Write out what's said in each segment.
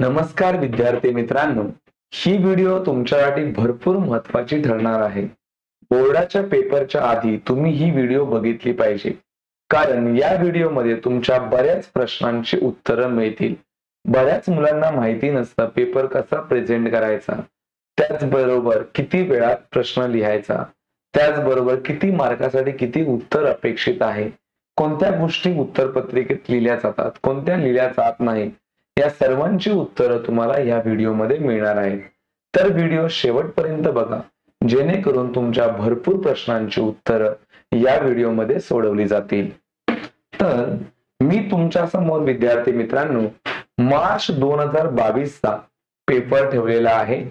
नमस्कार विद्यार्थी मित्रांनो, ही व्हिडिओ तुमच्यासाठी भरपूर महत्त्वाची ठरणार आहे. बोर्डाच्या पेपरच्या आधी तुम्ही ही व्हिडिओ बघितली पाहिजे, कारण या व्हिडिओमध्ये तुमच्या बऱ्याच प्रश्नांची उत्तरं मिळतील. बऱ्याच मुलांना माहिती नसतं पेपर कसा प्रेझेंट करायचा, त्याचबरोबर किती वेळात प्रश्न लिहायचा, त्याचबरोबर किती मार्कासाठी किती उत्तर अपेक्षित आहे, कोणत्या गोष्टी उत्तरपत्रिकेत लिहिल्या जातात, कोणत्या लिहिल्या जात नाही, या सर्वांची उत्तरं तुम्हाला या व्हिडिओमध्ये मिळणार आहेत. तर व्हिडिओ शेवटपर्यंत बघा, जेणेकरून तुमच्या भरपूर प्रश्नांची उत्तरं या व्हिडिओमध्ये सोडवली जातील. तर मी तुमच्या समोर विद्यार्थी मित्रांनो मार्च 2022 चा पेपर ठेवलेला आहे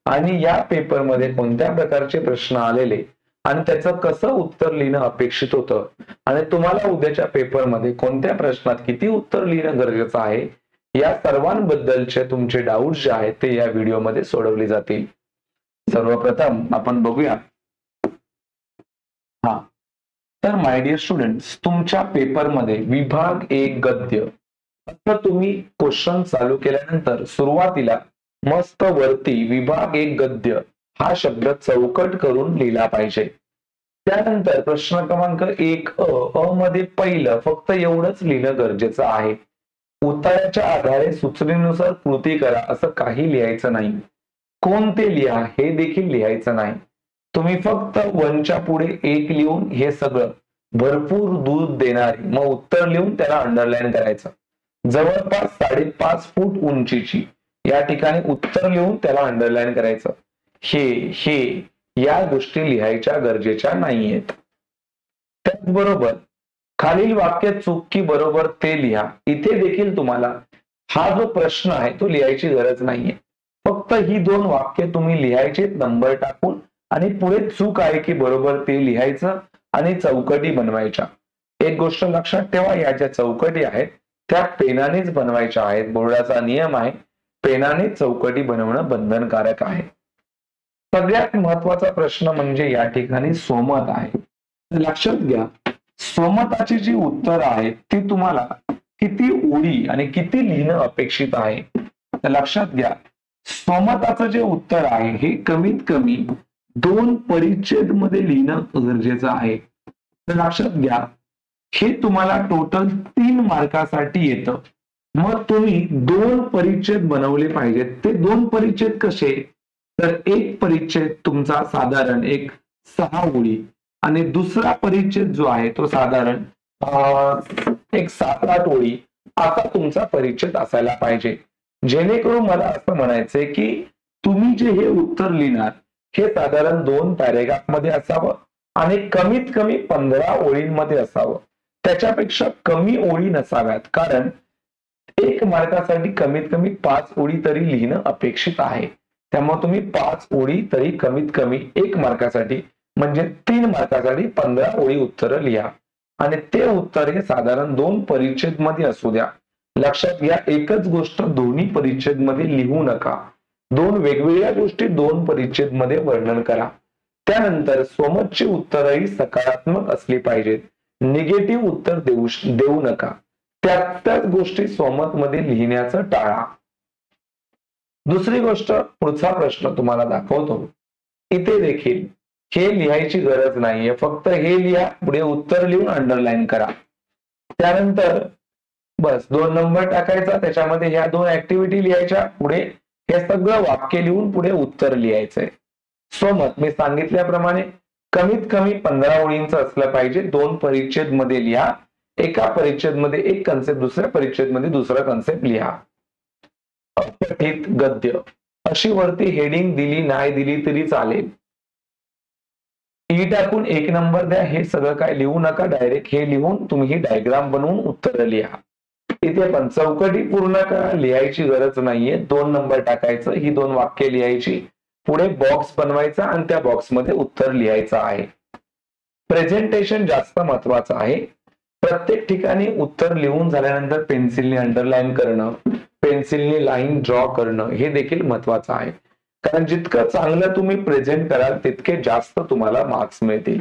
आणि या पेपरमध्ये कोणत्या प्रकारचे प्रश्न आलेले आणि त्याचं कसं उत्तर लिहिणं अपेक्षित होतं आणि तुम्हाला उद्याच्या पेपरमध्ये कोणत्या प्रश्नात किती उत्तर लिहिणं गरजेचं आहे, या सर्वांबद्दलचे तुमचे डाऊट जे आहेत ते या व्हिडिओमध्ये सोडवले जातील. सर्वप्रथम आपण बघूया. तर माय डिअर स्टुडंट्स, तुमच्या पेपरमध्ये विभाग 1 गद्य आता तुम्ही क्वेश्चन चालू केल्यानंतर सुरुवातीला मस्त वरती विभाग 1 गद्य हा शब्द चौकट करून लिहिला पाहिजे. त्यानंतर प्रश्न क्रमांक 1 मध्ये पहिलं फक्त एवढंच लिहिणं गरजेचं आहे. उत्तराच्या आधारे सूचनेनुसार कृती करा असं काही लिहायचं नाही. कोणते लिहा हे देखील लिहायचं नाही. तुम्ही फक्त 1च्या पुढे 1 लिहून हे सगळं भरपूर दूध देणारी मग उत्तर लिहून त्याला अंडरलाईन करायचं. जवळपास 5.5 फूट उंचीची या ठिकाणी उत्तर लिहून त्याला अंडरलाईन करायचं. हे या गोष्टी लिहायच्या गरजेच्या नाहीयेत. त्याचबरोबर खालील वाक्य चूक की बरोबर ते लिहा. इथे देखील तुम्हाला हा जो प्रश्न आहे तो लिहायची गरज नाहीये. फक्त ही 2 वाक्य तुम्ही लिहायचे नंबर टाकून आणि पुढे चूक आहे की बरोबर ते लिहायचं आणि चौकटी बनवायच्या. एक गोष्ट लक्षात ठेवा, या ज्या चौकटी आहेत त्या पेनानेच बनवायच्या आहेत. बोर्डाचा नियम आहे, पेनाने चौकटी बनवणं बंधनकारक आहे. सगळ्यात महत्वाचा प्रश्न म्हणजे या ठिकाणी स्वमत आहे. लक्षात घ्या, स्वमताची जी उत्तर आहेत ती तुम्हाला किती ओळी आणि किती लिहिणं अपेक्षित आहे. तर लक्षात घ्या, स्वमताचं जे उत्तर आहे हे कमीत कमी 2 परिच्छेद मध्ये लिहिणं गरजेचं आहे. तर लक्षात घ्या, हे तुम्हाला टोटल 3 मार्कासाठी येतं. मग तुम्ही 2 परिच्छेद बनवले पाहिजेत. ते 2 परिच्छेद कसे, तर एक परिच्छेद तुमचा साधारण एक 6 ओळी आणि दुसरा परिच्छेद जो आहे तो साधारण एक 7-8 ओळी असा तुमचा परिच्छेद असायला पाहिजे. जेणेकरून मला असं म्हणायचंय की तुम्ही जे हे उत्तर लिहिणार हे साधारण 2 पॅरेग्राफ मध्ये असावं आणि कमीत कमी 15 ओळींमध्ये असावं. त्याच्यापेक्षा कमी ओळी नसाव्यात, कारण 1 मार्कासाठी कमीत कमी 5 ओळी तरी लिहिणं अपेक्षित आहे. त्यामुळे तुम्ही 5 ओळी तरी कमीत कमी 1 मार्कासाठी म्हणजे 3 मार्कासाठी 15 ओळी उत्तर लिहा आणि ते उत्तर हे साधारण 2 परिच्छेद मध्ये असू द्या. लक्षात घ्या, एकच गोष्ट दोन्ही परिच्छेद मध्ये लिहू नका. 2 वेगवेगळ्या गोष्टी 2 परिच्छेद मध्ये वर्णन करा. त्यानंतर स्वमतची उत्तरही सकारात्मक असली पाहिजेत. निगेटिव्ह उत्तर देऊ नका. त्याच गोष्टी स्वमत मध्ये लिहिण्याचं टाळा. दुसरी गोष्ट, पुढचा प्रश्न तुम्हाला दाखवतो. इथे देखील हे लिहायची गरज नाहीये, फक्त हे लिहा, पुढे उत्तर लिहून अंडरलाईन करा. त्यानंतर बस 2 नंबर टाकायचा, त्याच्यामध्ये ह्या 2 ऍक्टिव्हिटी लिहायच्या, पुढे हे सगळं वाक्य लिहून पुढे उत्तर लिहायचंय. स्वमत मी सांगितल्याप्रमाणे कमीत कमी 15 ओळींचं असलं पाहिजे. 2 परिच्छेद मध्ये लिहा. एका परिच्छेद मध्ये एक कन्सेप्ट, दुसऱ्या परिच्छेद मध्ये दुसरा कन्सेप्ट लिहा. अपठित गद्य अशी वरती हेडिंग दिली नाही दिली तरी चालेल. टाकून 1 नंबर द्या. हे सगळं काय लिहू नका, डायरेक्ट हे लिहून तुम्ही ही डायग्राम बनवून उत्तर लिहा. इथे पण चौकटी पूर्ण करा, लिहायची गरज नाहीये. 2 नंबर टाकायचं, ही 2 वाक्य लिहायची, पुढे बॉक्स बनवायचा आणि त्या बॉक्स मध्ये उत्तर लिहायचं आहे. प्रेझेंटेशन जास्त महत्वाचं आहे. प्रत्येक ठिकाणी उत्तर लिहून झाल्यानंतर पेन्सिलने अंडरलाईन करणं, पेन्सिलने लाईन ड्रॉ करणं हे देखील महत्वाचं आहे. कारण जितकं चांगलं तुम्ही प्रेझेंट कराल तितके जास्त तुम्हाला मार्क्स मिळतील.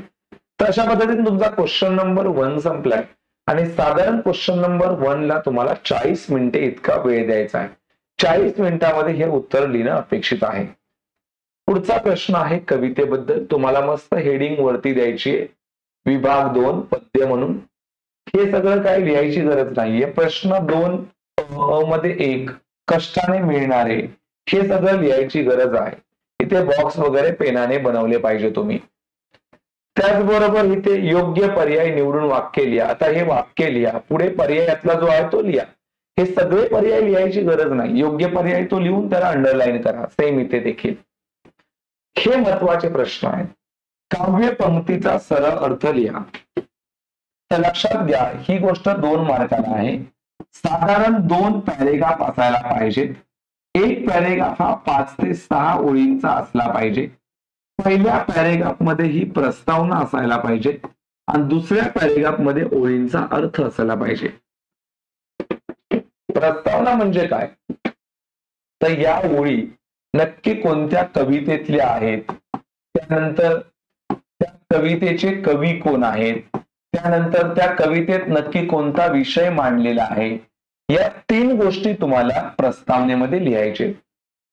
तर अशा पद्धतीने तुमचा क्वेश्चन नंबर 1 संपलाय आणि साधारण क्वेश्चन नंबर 1 ला तुम्हाला 40 मिनिटे इतका वेळ द्यायचा आहे. 40 मिनिटांमध्ये हे उत्तर लिहिणं अपेक्षित आहे. पुढचा प्रश्न आहे कवितेबद्दल. तुम्हाला मस्त हेडिंग वरती द्यायची आहे, विभाग 2 पद्य म्हणून. हे सगळं काही लिहायची गरज नाहीये. प्रश्न 2 मध्ये 1 कष्टाने मिळणारे, हे सगळं लिहायची गरज आहे. इथे बॉक्स वगैरे पेनाने बनवले पाहिजे तुम्ही. त्याचबरोबर इथे योग्य पर्याय निवडून वाक्य लिहा. आता हे वाक्य लिहा, पुढे पर्यायातला जो आहे तो लिहा. हे सगळे पर्याय लिहायची गरज नाही. योग्य पर्याय तो लिहून त्याला अंडरलाईन करा. सेम इथे देखील. हे महत्वाचे प्रश्न आहेत. काव्य पंक्तीचा सरळ अर्थ लिहा. तर लक्षात घ्या, ही गोष्ट 2 मार्काला आहे. साधारण 2 पॅरेग्राफ असायला पाहिजेत. एक पॅरेग्राफ हा 5 ते 6 ओळींचा असला पाहिजे. पहिल्या पॅरेग्राफ मध्ये ही प्रस्तावना असायला पाहिजे आणि दुसऱ्या पॅरेग्राफ मध्ये ओळींचा अर्थ असायला पाहिजे. प्रस्तावना म्हणजे काय, तर या ओळी नक्की कोणत्या कवितेतल्या आहेत, त्यानंतर त्या कवितेचे कवी कोण आहेत, त्यानंतर त्या कवितेत नक्की कोणता विषय मांडलेला आहे, या 3 गोष्टी तुम्हाला प्रस्तावनेमध्ये लिहायचे.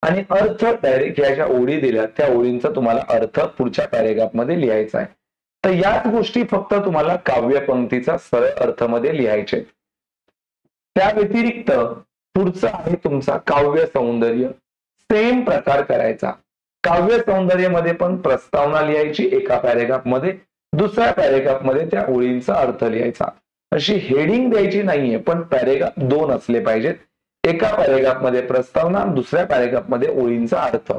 आणि अर्थ डायरेक्ट ह्या ज्या ओळी दिल्या त्या ओळींचा तुम्हाला अर्थ पुढच्या पॅरेग्राफ मध्ये लिहायचा आहे. तर याच गोष्टी फक्त तुम्हाला काव्य पंक्तीचा सरळ अर्थ मध्ये लिहायचे. त्या व्यतिरिक्त पुढचा आहे तुमचा काव्य सौंदर्य. सेम प्रकार करायचा. काव्य सौंदर्य मध्ये पण प्रस्तावना लिहायची एका पॅरेग्राफ मध्ये, दुसऱ्या पॅरेग्राफ मध्ये त्या ओळींचा अर्थ लिहायचा. अशी हेडिंग द्यायची नाहीये, पण पॅरेग्राफ 2 असले पाहिजेत. एका पॅरेग्राफ मध्ये प्रस्तावना, दुसऱ्या पॅरेग्राफ मध्ये ओळींचा अर्थ.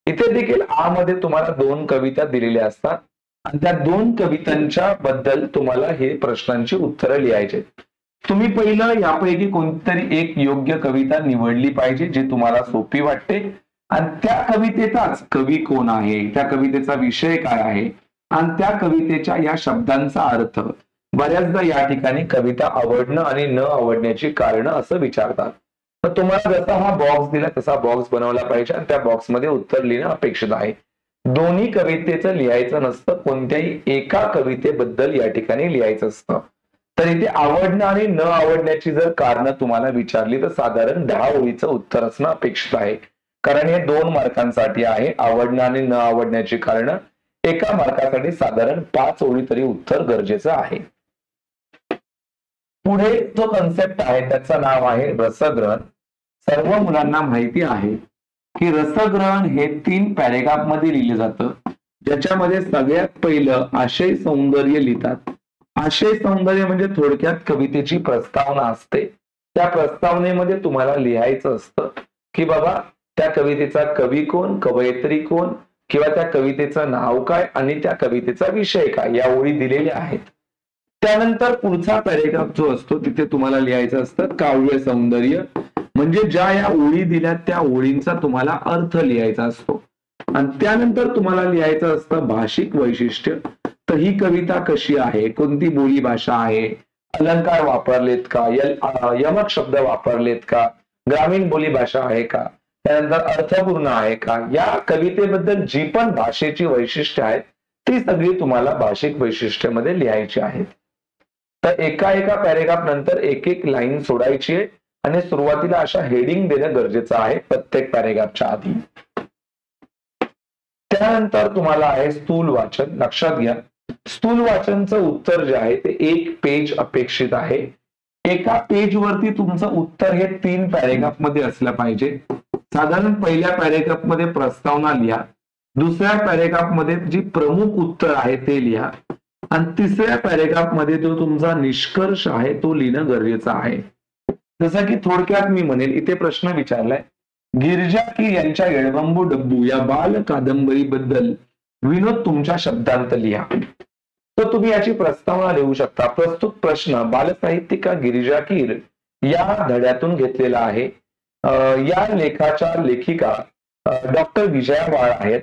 इथे देखील आ मध्ये तुम्हाला 2 कविता दिलेल्या असतात आणि त्या 2 कवितांच्या बद्दल तुम्हाला हे प्रश्नांची उत्तरं लिहायचे. तुम्ही पहिलं यापैकी कोणतीतरी एक योग्य कविता निवडली पाहिजे जी तुम्हाला सोपी वाटते आणि त्या कवितेचाच कवी कोण आहे, त्या कवितेचा विषय काय आहे आणि त्या कवितेच्या या शब्दांचा अर्थ. बऱ्याचदा या ठिकाणी कविता आवडणं आणि न आवडण्याची कारण असं विचारतात. तर तुम्हाला जसा हा बॉक्स दिला तसा बॉक्स बनवला पाहिजे आणि त्या बॉक्समध्ये उत्तर लिहिणं अपेक्षित आहे. दोन्ही कवितेचं लिहायचं नसतं, कोणत्याही एका कवितेबद्दल या ठिकाणी लिहायचं असतं. तर इथे आवडणं आणि न आवडण्याची जर कारण तुम्हाला विचारली तर साधारण 10 ओळीचं उत्तर असणं अपेक्षित आहे. कारण हे 2 मार्कांसाठी आहे. आवडणं आणि न आवडण्याची कारण. एका मार्कासाठी साधारण 5 ओळी तरी उत्तर गरजेचं आहे. पुढे जो कन्सेप्ट आहे त्याचं नाव आहे रसग्रहण. सर्व मुलांना माहिती आहे की रसग्रहण हे 3 पॅरेग्राफ मध्ये लिहिलं जातं, ज्याच्यामध्ये सगळ्यात पहिलं आशय सौंदर्य लिहितात. आशय सौंदर्य म्हणजे थोडक्यात कवितेची प्रस्तावना असते. त्या प्रस्तावनेमध्ये तुम्हाला लिहायचं असतं की बाबा त्या कवितेचा कवी कोण, कवयित्री कोण, किंवा त्या कवितेचं नाव काय आणि त्या कवितेचा विषय काय, या ओळी दिलेल्या आहेत. त्यानंतर पुढचा पॅरेग्राफ जो असतो तिथे तुम्हाला लिहायचं असतं काव्य सौंदर्य, म्हणजे ज्या या ओळी दिल्या त्या ओळींचा तुम्हाला अर्थ लिहायचा असतो. आणि त्यानंतर तुम्हाला लिहायचं असतं भाषिक वैशिष्ट्य. तर ही कविता कशी आहे, कोणती बोली भाषा आहे, अलंकार वापरलेत का, यमक शब्द वापरलेत का, ग्रामीण बोली भाषा आहे का, त्यानंतर अर्थपूर्ण आहे का, या कवितेबद्दल जी पण भाषेची वैशिष्ट्य आहेत ती सगळी तुम्हाला भाषिक वैशिष्ट्यामध्ये लिहायची आहेत. तर एका पॅरेग्राफ नंतर एक लाईन सोडायची आहे आणि सुरुवातीला अशा हेडिंग देणं गरजेचं आहे प्रत्येक पॅरेग्राफच्या आधी. त्यानंतर तुम्हाला आहे स्थूल वाचन. लक्षात घ्या, स्थूल वाचनचं उत्तर जे आहे ते 1 पेज अपेक्षित आहे. एका पेज वरती तुमचं उत्तर हे 3 पॅरेग्राफ मध्ये असलं पाहिजे. साधारण पहिल्या पॅरेग्राफ मध्ये प्रस्तावना लिहा, दुसऱ्या पॅरेग्राफ मध्ये जी प्रमुख उत्तर आहे ते लिहा आणि तिसऱ्या पॅरेग्राफ मध्ये जो तुमचा निष्कर्ष आहे तो लिहिणं गरजेचं आहे. जसं की थोडक्यात मी म्हणेल, इथे प्रश्न विचारलाय, गिरिजा की यांच्या येळबंबू डब्बू या बाल कादंबरीबद्दल विनोद तुमच्या शब्दांत लिहा. तर तुम्ही याची प्रस्तावना लिहू शकता. प्रस्तुत प्रश्न बालसाहित्यिका गिरिजा कीर या धड्यातून घेतलेला आहे. या लेखाच्या लेखिका डॉक्टर विजया वाळ आहेत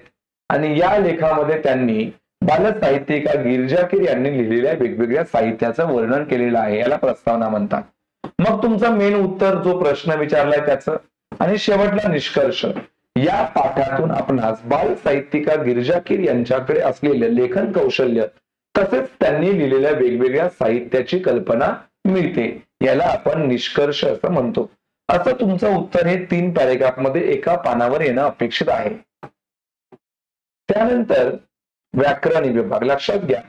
आणि या लेखामध्ये त्यांनी बालसाहित्यिका गिरिजा कीर यांनी लिहिलेल्या वेगवेगळ्या साहित्याचं वर्णन केलेलं आहे. याला प्रस्तावना म्हणतात. मग तुमचं मेन उत्तर जो प्रश्न विचारलाय त्याचं आणि शेवटला निष्कर्ष. या पाठातून आपणास बाल साहित्यिका गिरिजा कीर यांच्याकडे असलेले लेखन कौशल्य तसेच त्यांनी लिहिलेल्या वेगवेगळ्या साहित्याची कल्पना मिळते. याला आपण निष्कर्ष असं म्हणतो. असं तुमचं उत्तर हे 3 पॅरेग्राफ मध्ये एका पानावर येणं अपेक्षित आहे. त्यानंतर व्याकरण विभाग. लक्षात घ्या,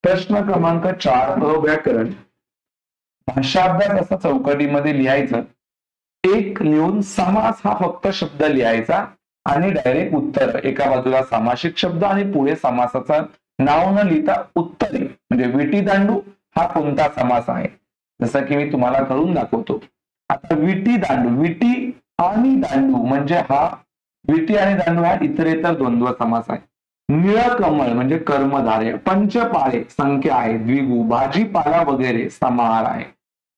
प्रश्न क्रमांक 4 व्याकरण. भाषा अभ्यास असं चौकटीमध्ये लिहायचं. एक लिहून समास हा फक्त शब्द लिहायचा आणि डायरेक्ट उत्तर. एका बाजूला सामासिक शब्द आणि पुढे समासाचं नाव न लिहिता उत्तरे. म्हणजे विटी दांडू हा कोणता समास आहे, जसं की मी तुम्हाला करून दाखवतो. आता विटी दांडू, विटी आणि दांडू म्हणजे हा विटी आणि दांडू हा इतरेतर द्वंद्व समास आहे. निळकमळ म्हणजे कर्मधारय. पंचपाळे संख्या आहे, द्विगु. भाजीपाला वगैरे समाहार आहे.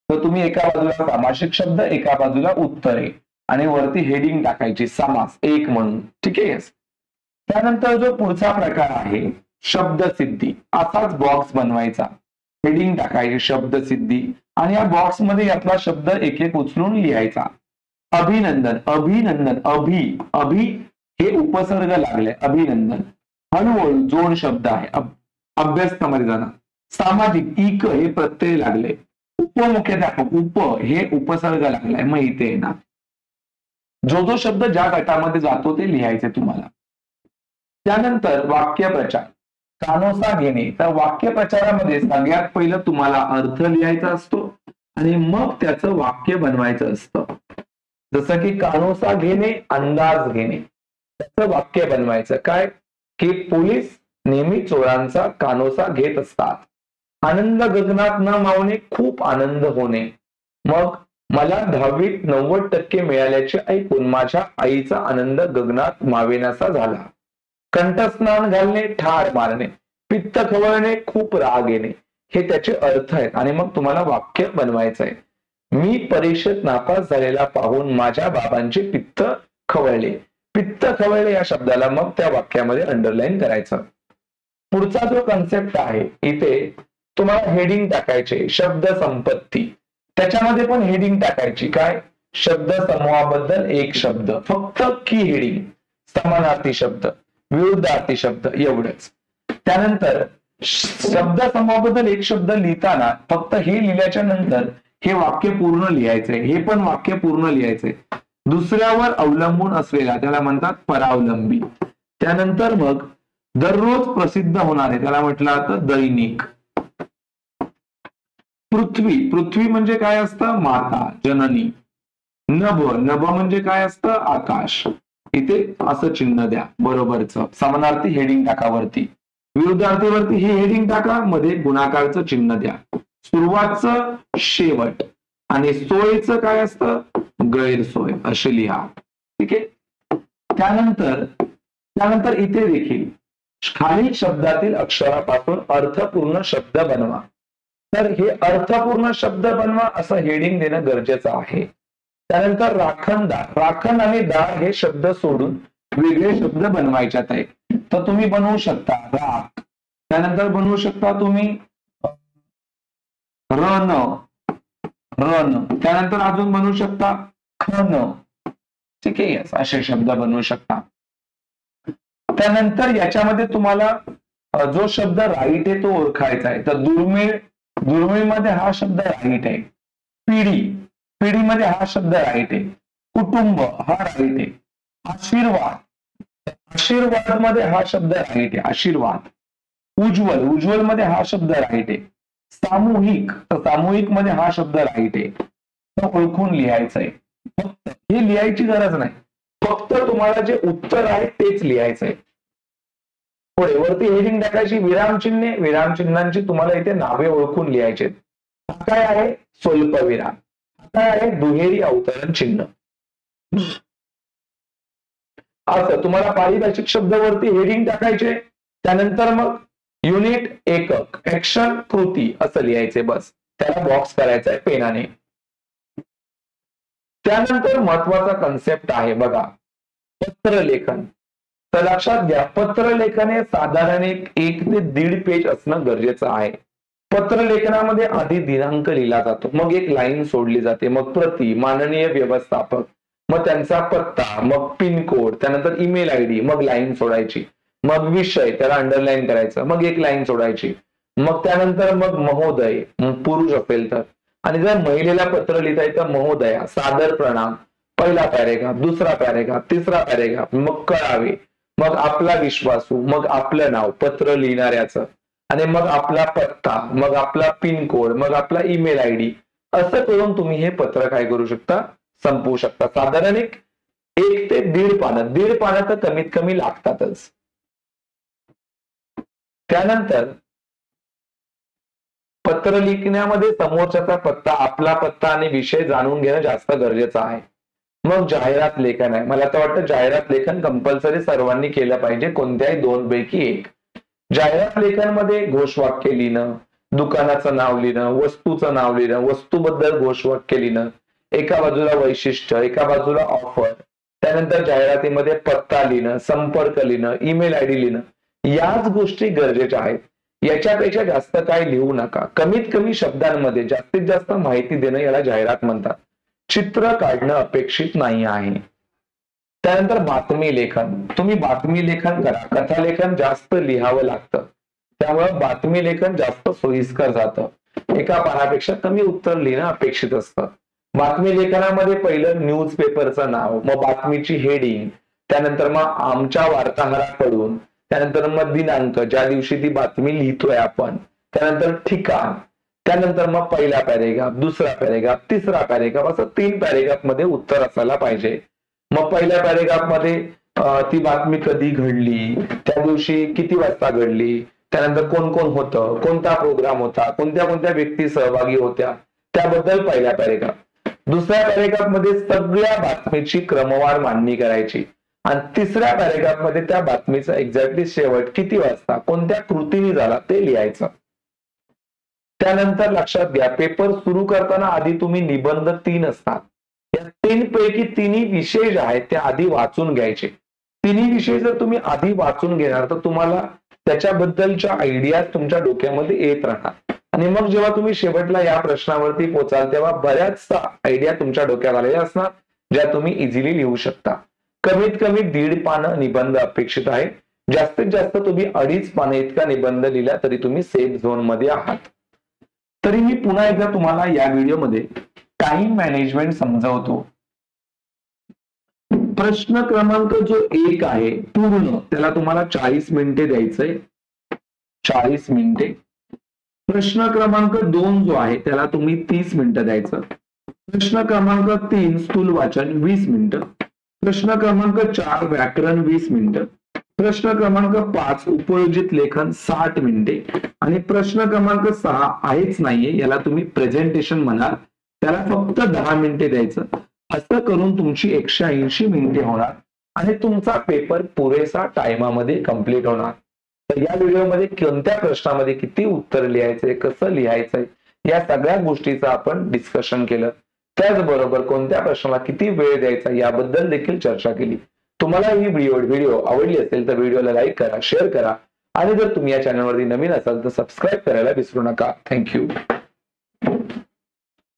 तर तुम्ही एका बाजूला सामासिक शब्द, एका बाजूला उत्तरे आणि वरती हेडिंग टाकायची समास एक म्हणून. ठीक आहे. त्यानंतर जो पुढचा प्रकार आहे शब्दसिद्धी. असाच बॉक्स बनवायचा, हेडिंग टाकायची शब्दसिद्धी आणि या बॉक्स मध्ये यातला शब्द एक एक उचलून लिहायचा. अभिनंदन, अभिनंदन, अभि हे उपसर्ग लागले, अभिनंदन. हळूहळू जोड शब्द आहे, अभ्यासक्रमामध्ये जाणार. सामाजिक, इक हे प्रत्यय लागले. उपमुख्याध्यापक, उप हे उपसर्ग लागलाय, मग इथे येणार. जो जो शब्द ज्या गटामध्ये जातो ते लिहायचे तुम्हाला. त्यानंतर वाक्यप्रचार. कानोसा घेणे. तर वाक्यप्रचारामध्ये सगळ्यात पहिलं तुम्हाला अर्थ लिहायचा असतो आणि मग त्याचं वाक्य बनवायचं असतं. जसं की कानोसा घेणे, अंदाज घेणे. त्याचं वाक्य बनवायचं काय, की पोलीस नेहमी चोरांचा कानोसा घेत असतात. आनंद गगनात न मावणे, खूप आनंद होणे. मग मला 10वीत 90% मिळाल्याचे ऐकून माझ्या आईचा आनंद गगनात मावेनासा झाला. कंठस्नान घालणे, ठार मारणे. पित्त खवळणे, खूप राग येणे. हे त्याचे अर्थ आहेत आणि मग तुम्हाला वाक्य बनवायचं आहे. मी परीक्षेत नापास झालेला पाहून माझ्या बाबांचे पित्त खवळले. पित्त खवळले या शब्दाला मग त्या वाक्यामध्ये अंडरलाईन करायचं. पुढचा जो कन्सेप्ट आहे इथे तुम्हाला हेडिंग टाकायचे, शब्द संपत्ती. त्याच्यामध्ये पण हेडिंग टाकायची काय, शब्द समूहाबद्दल एक शब्द, फक्त की हेडिंग. समानार्थी शब्द, विरुद्धार्थी शब्द एवढंच. त्यानंतर शब्द समूहाबद्दल एक शब्द लिहिताना फक्त हे लिहिल्याच्या नंतर हे वाक्य पूर्ण लिहायचंय, हे पण वाक्य पूर्ण लिहायचंय. दुसऱ्यावर अवलंबून असलेला त्याला म्हणतात परावलंबी. त्यानंतर मग दररोज प्रसिद्ध होणारे त्याला म्हटलं जातं दैनिक. पृथ्वी, पृथ्वी म्हणजे काय असतं, माता, जननी. नभ, नभ म्हणजे काय असतं, आकाश. इथे असं चिन्ह द्या बरोबरच. समानार्थी हेडिंग टाका वरती, विरुद्धार्थीवरती हे हेडिंग टाका, मध्ये गुणाकारचं चिन्ह द्या. सुरुवातचं शेवट आणि सोयचं काय असतं, गैरसोय असे लिहा. ठीक आहे. त्यानंतर इथे देखील खालील शब्दातील अक्षरापासून अर्थपूर्ण शब्द बनवा. तर हे अर्थपूर्ण शब्द बनवा असं हेडिंग देणं गरजेचं आहे. त्यानंतर राखणदार, राखण आणि दार हे शब्द सोडून वेगळे शब्द बनवायचे आहेत. तर तुम्ही बनवू शकता राख, त्यानंतर बनवू शकता तुम्ही रन, रन, त्यानंतर अजून बनवू शकता खन. ठीक आहे, असे शब्द बनवू शकता. त्यानंतर याच्यामध्ये तुम्हाला जो शब्द राईट आहे तो ओळखायचा आहे. तर दुर्मिळ, दुर्मिळमध्ये हा शब्द राईट आहे. पिढी, पिढीमध्ये हा शब्द राईट आहे. कुटुंब हा राईट आहे. आशीर्वाद, आशीर्वाद मध्ये हा शब्द राईट आहे, आशीर्वाद. उज्ज्वल, उज्ज्वल मध्ये हा शब्द राईट आहे. सामूहिक, तर सामूहिक मध्ये हा शब्द राईट आहे. तर ओळखून लिहायचं आहे. फक्त हे लिहायची गरज नाही, फक्त तुम्हाला जे उत्तर आहे तेच लिहायचं आहे. पुढे वरती हेडिंग टाकायची, विरामचिन्हे, विरामचिन्हांची तुम्हाला इथे नावे ओळखून लिहायचे. हा काय आहे, स्वल्पविराम. काय आहे, दुहेरी अवतरण चिन्ह. असं तुम्हाला पारिभाषिक शब्दावरती हेडिंग टाकायचे. त्यानंतर मग युनिट, एकक, ऍक्शन, कृती असं लिहायचे. बस त्याला बॉक्स करायचा आहे पेनाने. त्यानंतर महत्वाचा कन्सेप्ट आहे बघा, पत्रलेखन. तर लक्षात घ्या, पत्रलेखन हे साधारण 1 ते 1.5 पेज असणं गरजेचं आहे. पत्रलेखनामध्ये आधी दिनांक लिहिला जातो, मग एक लाईन सोडली जाते, मग प्रति, माननीय व्यवस्थापक, मग त्यांचा पत्ता, मग पिनकोड, त्यानंतर ईमेल आयडी, मग लाईन सोडायची. मग विषय, त्याला अंडरलाईन करायचं, मग एक लाईन सोडायची. मग त्यानंतर मग महोदय, पुरुष असेल तर, आणि जर महिलेला पत्र लिहिता येतं महोदया सादर प्रणाम, पहिला पॅरेग्राफ, दुसरा पॅरेग्राफ, तिसरा पॅरेग्राफ, मग कळावे, मग आपला विश्वासू, मग आपलं नाव पत्र लिहिणाऱ्याचं, आणि मग आपला पत्ता, मग आपला पिन कोड, मग आपला ईमेल आयडी, असं करून तुम्ही हे पत्र काय करू शकता, संपवू शकता. साधारण एक 1 ते 1.5 पानं तर कमीत कमी लागतातच. त्यानंतर पत्र लिहिण्यामध्ये समोरच्याचा पत्ता, आपला पत्ता आणि विषय जाणून घेणं जास्त गरजेचं आहे. मग जाहिरात लेखन आहे. मला तर वाटतं जाहिरात लेखन कंपल्सरी सर्वांनी केलं पाहिजे, कोणत्याही 2 पैकी 1. जाहिरात लेखनमध्ये घोषवाक्य लिहिणं, दुकानाचं नाव लिहिणं, वस्तूचं नाव लिहिणं, वस्तूबद्दल घोषवाक्य लिहिणं, एका बाजूला वैशिष्ट्य, एका बाजूला ऑफर, त्यानंतर जाहिरातीमध्ये पत्ता लिहिणं, संपर्क लिहिणं, ईमेल आयडी लिहिणं, याच गोष्टी गरजेच्या आहेत. याच्यापेक्षा जास्त काय लिहू नका. कमीत कमी शब्दांमध्ये जास्तीत जास्त माहिती देणं याला जाहिरात म्हणतात. चित्र काढणं अपेक्षित नाही आहे. त्यानंतर बातमी लेखन. तुम्ही बातमी लेखन करा. कथालेखन जास्त लिहावं लागतं, त्यामुळे बातमी लेखन जास्त सोयीस्कर जातं. एका पानापेक्षा कमी उत्तर लिहिणं अपेक्षित असतं. बातमी लेखनामध्ये पहिलं न्यूजपेपरचं नाव, मग बातमीची हेडिंग, त्यानंतर मग आमच्या वार्ताहराकडून, त्यानंतर मग दिनांक ज्या दिवशी ती बातमी लिहितोय आपण, त्यानंतर ठिकाण, त्यानंतर मग पहिला पॅरेग्राफ, दुसरा पॅरेग्राफ, तिसरा पॅरेग्राफ, असं 3 पॅरेग्राफ मध्ये उत्तर असायला पाहिजे. मग पहिल्या पॅरेग्राफ मध्ये ती बातमी कधी घडली, त्या दिवशी किती वाजता घडली, त्यानंतर कोण कोण होतं, कोणता प्रोग्राम होता, कोणत्या कोणत्या व्यक्ती सहभागी होत्या, त्याबद्दल पहिला पॅरेग्राफ. दुसऱ्या पॅरेग्राफ मध्ये सगळ्या बातमीची क्रमवार मांडणी करायची, आणि तिसऱ्या पॅरेग्राफ मध्ये त्या बातमीचा एक्झॅक्टली शेवट किती वाजता कोणत्या कृतीने झाला ते लिहायचं. त्यानंतर लक्षात घ्या, पेपर सुरू करताना आधी तुम्ही निबंध 3 असतात, या 3 पैकी 3 विषय जे आहेत ते आधी वाचून घ्यायचे. 3 विषय जर तुम्ही आधी वाचून घेणार तर तुम्हाला त्याच्याबद्दलच्या आयडिया तुमच्या डोक्यामध्ये येत राहणार, आणि मग जेव्हा तुम्ही शेवटला या प्रश्नावरती पोहोचाल तेव्हा बऱ्याचशा आयडिया तुमच्या डोक्यात आलेल्या असणार, ज्या तुम्ही इझिली लिहू शकता. कमीत कमी 1.5 पानं निबंध अपेक्षित आहे. जास्तीत जास्त तुम्ही 2.5 पानं इतका निबंध लिहिला तरी तुम्ही सेफ झोन मध्ये आहात. तरी मी पुन्हा एकदा तुम्हाला या व्हिडिओमध्ये टाइम मॅनेजमेंट समजावतो. प्रश्न क्रमांक जो 1 आहे पूर्ण, त्याला तुम्हाला 40 मिनिटे द्यायचंय, 40 मिनिटे. प्रश्न क्रमांक 2 जो आहे त्याला तुम्ही 30 मिनिटं द्यायचं. प्रश्न क्रमांक 3 स्थूल वाचन 20 मिनिटं. प्रश्न क्रमांक 4 व्याकरण 20 मिनिटं. प्रश्न क्रमांक 5 उपयोजित लेखन 60 मिनिटे. आणि प्रश्न क्रमांक 6 आहेच नाहीये, याला तुम्ही प्रेझेंटेशन म्हणाल, त्याला फक्त 10 मिनिटे द्यायचं. असं करून तुमची 180 मिनिटे होणार आणि तुमचा पेपर पुरेसा टाइमामध्ये कंप्लीट होणार. तर या व्हिडिओमध्ये कोणत्या प्रश्नामध्ये किती उत्तर लिहायचंय, कसं लिहायचंय, या सगळ्या गोष्टीचं आपण डिस्कशन केलं. त्याचबरोबर कोणत्या प्रश्नाला किती वेळ द्यायचा याबद्दल देखील चर्चा केली. तुम्हाला ही व्हिडिओ आवडली असेल तर व्हिडिओला लाईक करा, शेअर करा, आणि जर तुम्ही या चॅनलवरती नवीन असाल तर सबस्क्राईब करायला विसरू नका. थँक्यू.